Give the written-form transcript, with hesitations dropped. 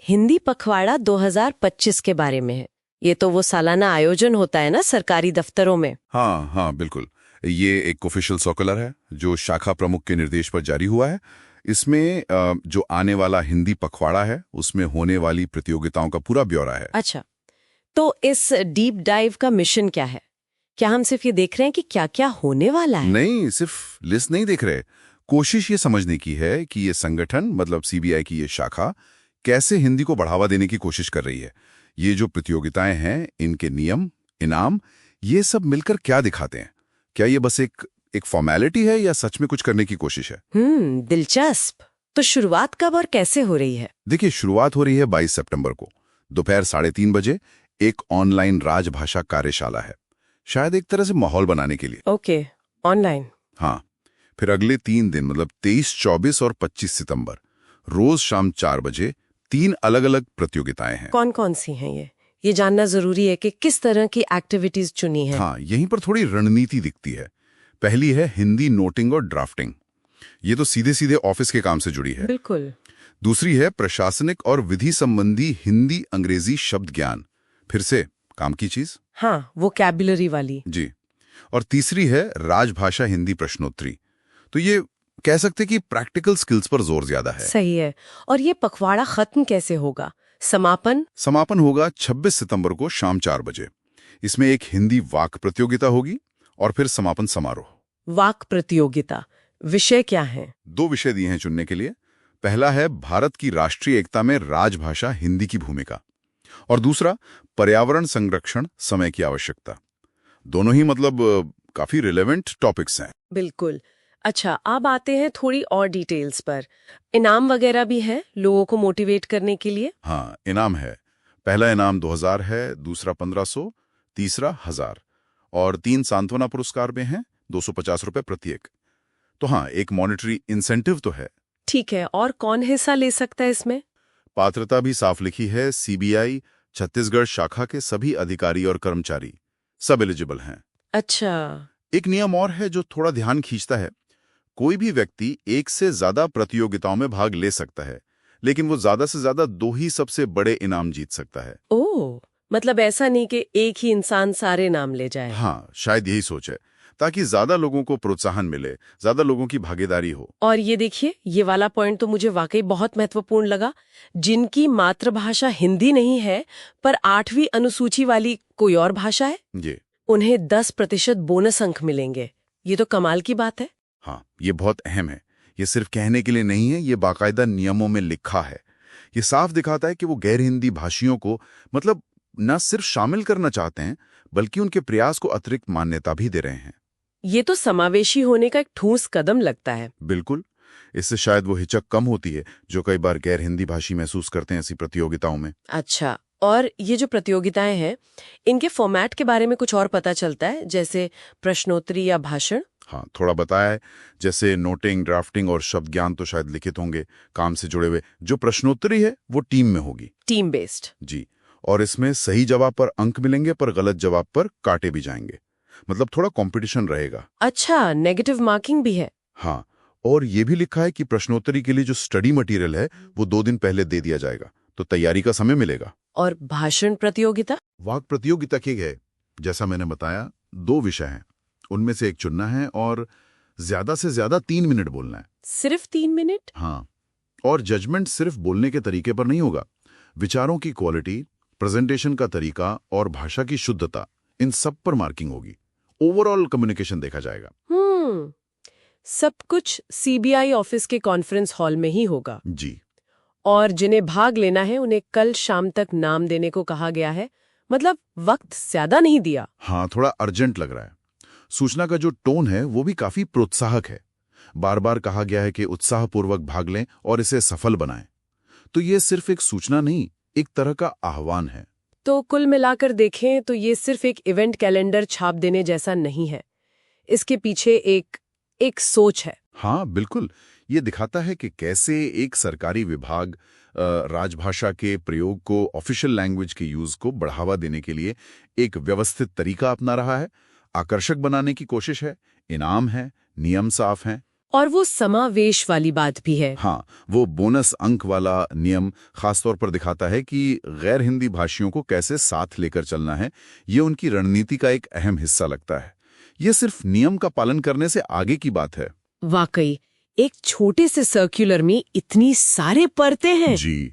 हिंदी पखवाड़ा 2025 के बारे में है। ये तो वो सालाना आयोजन होता है ना सरकारी दफ्तरों में। हाँ हाँ बिल्कुल। ये एक ऑफिशियल सर्कुलर है जो शाखा प्रमुख के निर्देश पर जारी हुआ है। इसमें जो आने वाला हिंदी पखवाड़ा है उसमें होने वाली प्रतियोगिताओं का पूरा ब्यौरा है। अच्छा, तो इस डीप डाइव का मिशन क्या है? क्या हम सिर्फ ये देख रहे हैं कि क्या क्या होने वाला है? नहीं, सिर्फ लिस्ट नहीं देख रहे। कोशिश ये समझने की है कि ये संगठन मतलब सीबीआई की ये शाखा कैसे हिंदी को बढ़ावा देने की कोशिश कर रही है। ये जो प्रतियोगिताएं हैं, इनके नियम, इनाम, ये सब मिलकर क्या दिखाते हैं? क्या ये बस एक फॉर्मेलिटी है या सच में कुछ करने की कोशिश है? दिलचस्प। तो शुरुआत कब और कैसे हो रही है? देखिए, शुरुआत हो रही है 22 सितंबर को दोपहर 3:30 बजे। एक ऑनलाइन राजभाषा कार्यशाला है, शायद एक तरह से माहौल बनाने के लिए। Okay, online. हाँ, फिर अगले 3 दिन मतलब 23, 24 और 25 सितंबर रोज शाम 4 बजे 3 अलग-अलग प्रतियोगिताएं हैं। कौन कौन सी हैं ये जानना जरूरी है कि किस तरह की एक्टिविटीज चुनी है। हाँ, यहीं पर थोड़ी रणनीति दिखती है। पहली है हिंदी नोटिंग और ड्राफ्टिंग। ये तो सीधे सीधे ऑफिस के काम से जुड़ी है। बिल्कुल। दूसरी है प्रशासनिक और विधि संबंधी हिंदी अंग्रेजी शब्द ज्ञान, फिर से काम की चीज। हाँ, वोकैबुलरी वाली। जी। और तीसरी है राजभाषा हिंदी प्रश्नोत्तरी। तो ये कह सकते कि प्रैक्टिकल स्किल्स पर जोर ज्यादा है। सही है। और ये पखवाड़ा खत्म कैसे होगा? समापन होगा 26 सितंबर को शाम 4 बजे। इसमें एक हिंदी वाक प्रतियोगिता होगी और फिर समापन समारोह। वाक प्रतियोगिता, विषय क्या है? 2 विषय दिए हैं चुनने के लिए। पहला है भारत की राष्ट्रीय एकता में राजभाषा हिंदी की भूमिका, और दूसरा पर्यावरण संरक्षण समय की आवश्यकता। दोनों ही मतलब काफी रिलेवेंट टॉपिक्स हैं। बिल्कुल। अच्छा, अब आते हैं थोड़ी और डिटेल्स पर। इनाम वगैरह भी है लोगों को मोटिवेट करने के लिए? हाँ, इनाम है। पहला इनाम 2000 है, दूसरा 1500, तीसरा 1000 और 3 सांत्वना पुरस्कार में हैं 250 रुपए प्रत्येक। तो हाँ, एक मॉनेटरी इंसेंटिव तो है। ठीक है, और कौन हिस्सा ले सकता है इसमें? पात्रता भी साफ लिखी है। सीबीआई छत्तीसगढ़ शाखा के सभी अधिकारी और कर्मचारी सब एलिजिबल हैं। अच्छा। एक नियम और है जो थोड़ा ध्यान खींचता है। कोई भी व्यक्ति एक से ज्यादा प्रतियोगिताओं में भाग ले सकता है, लेकिन वो ज्यादा से ज्यादा 2 ही सबसे बड़े इनाम जीत सकता है। ओह, मतलब ऐसा नहीं कि एक ही इंसान सारे नाम ले जाए। हाँ, शायद यही सोच है, ताकि ज्यादा लोगों को प्रोत्साहन मिले, ज्यादा लोगों की भागीदारी हो। और ये देखिए, ये वाला पॉइंट तो मुझे वाकई बहुत महत्वपूर्ण लगा। जिनकी मातृभाषा हिंदी नहीं है पर 8वीं अनुसूची वाली कोई और भाषा है, जी उन्हें 10% बोनस अंक मिलेंगे। ये तो कमाल की बात है। हाँ, ये बहुत अहम है। ये सिर्फ कहने के लिए नहीं है, ये बाकायदा नियमों में लिखा है। ये साफ दिखाता है कि वो गैर हिंदी भाषियों को मतलब न सिर्फ शामिल करना चाहते हैं, बल्कि उनके प्रयास को अतिरिक्त मान्यता भी दे रहे हैं। ये तो समावेशी होने का एक ठोस कदम लगता है। बिल्कुल। इससे शायद वो हिचक कम होती है जो कई बार गैर हिंदी भाषी महसूस करते हैं ऐसी प्रतियोगिताओं में। अच्छा, और ये जो प्रतियोगिताएं हैं, इनके फॉर्मेट के बारे में कुछ और पता चलता है, जैसे प्रश्नोत्तरी या भाषण? हाँ, थोड़ा बताया है। जैसे नोटिंग, ड्राफ्टिंग और शब्द ज्ञान तो शायद लिखित होंगे, काम से जुड़े हुए। जो प्रश्नोत्तरी है वो टीम में होगी। Team based. जी। और इसमें सही जवाब पर अंक मिलेंगे, पर गलत जवाब पर काटे भी जाएंगे। मतलब थोड़ा कंपटीशन रहेगा। अच्छा, नेगेटिव मार्किंग भी है? हाँ, और ये भी लिखा है कि प्रश्नोत्तरी के लिए जो स्टडी मटेरियल है वो 2 दिन पहले दे दिया जाएगा, तो तैयारी का समय मिलेगा। और भाषण प्रतियोगिता? वाक प्रतियोगिता की है, जैसा मैंने बताया, 2 विषय हैं। उनमें से एक चुनना है और ज्यादा से ज्यादा 3 मिनट बोलना है। सिर्फ 3 मिनट? हाँ, और जजमेंट सिर्फ बोलने के तरीके पर नहीं होगा। विचारों की क्वालिटी, प्रेजेंटेशन का तरीका और भाषा की शुद्धता, इन सब पर मार्किंग होगी। ओवरऑल कम्युनिकेशन देखा जाएगा। सब कुछ सीबीआई ऑफिस के कॉन्फ्रेंस हॉल में ही होगा? जी। और जिन्हें भाग लेना है उन्हें कल शाम तक नाम देने को कहा गया है। मतलब वक्त ज्यादा नहीं दिया। हाँ, थोड़ा अर्जेंट लग रहा है। सूचना का जो टोन है वो भी काफी प्रोत्साहक है। बार बार कहा गया है कि उत्साहपूर्वक भाग लें और इसे सफल बनाएं। तो ये सिर्फ एक सूचना नहीं, एक तरह का आह्वान है। तो कुल मिलाकर देखें तो ये सिर्फ एक इवेंट कैलेंडर छाप देने जैसा नहीं है। इसके पीछे एक सोच है। हाँ बिल्कुल। ये दिखाता है कि कैसे एक सरकारी विभाग राजभाषा के प्रयोग को, ऑफिशियल लैंग्वेज के यूज को बढ़ावा देने के लिए एक व्यवस्थित तरीका अपना रहा है। आकर्षक बनाने की कोशिश है, इनाम है, नियम साफ हैं, और वो समावेश वाली बात भी है। हाँ, वो बोनस अंक वाला नियम खासतौर पर दिखाता है कि गैर हिंदी भाषियों को कैसे साथ लेकर चलना है। ये उनकी रणनीति का एक अहम हिस्सा लगता है। ये सिर्फ नियम का पालन करने से आगे की बात है। वाकई, एक छोटे से सर्कुलर में इतनी सारे परतें हैं। जी।